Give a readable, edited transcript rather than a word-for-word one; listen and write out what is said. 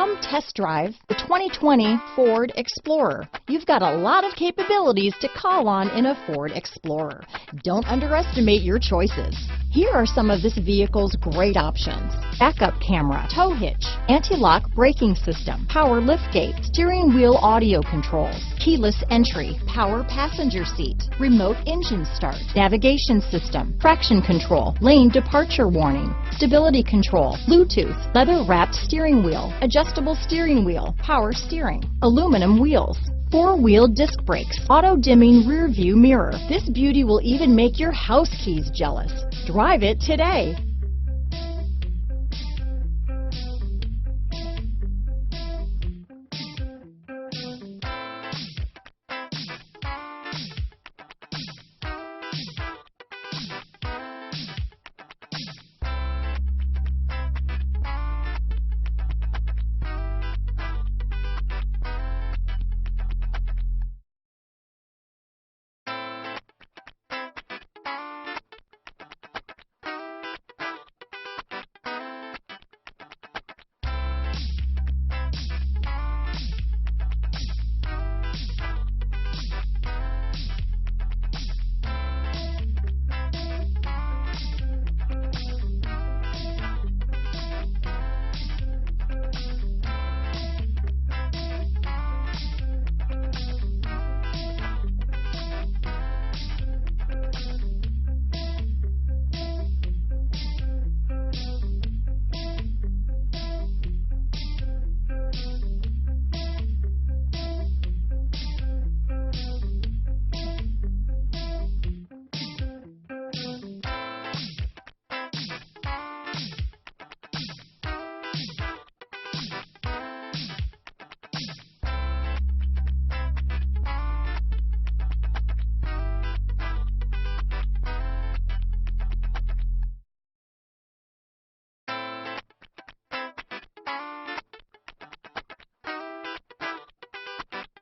Come test drive the 2020 Ford Explorer. You've got a lot of capabilities to call on in a Ford Explorer. Don't underestimate your choices. Here are some of this vehicle's great options: backup camera, tow hitch, anti-lock braking system, power liftgate, steering wheel audio controls, keyless entry, power passenger seat, remote engine start, navigation system, traction control, lane departure warning, stability control, Bluetooth, leather-wrapped steering wheel, adjustable steering wheel, power steering, aluminum wheels, four-wheel disc brakes, auto-dimming rear view mirror. This beauty will even make your house keys jealous. Drive it today.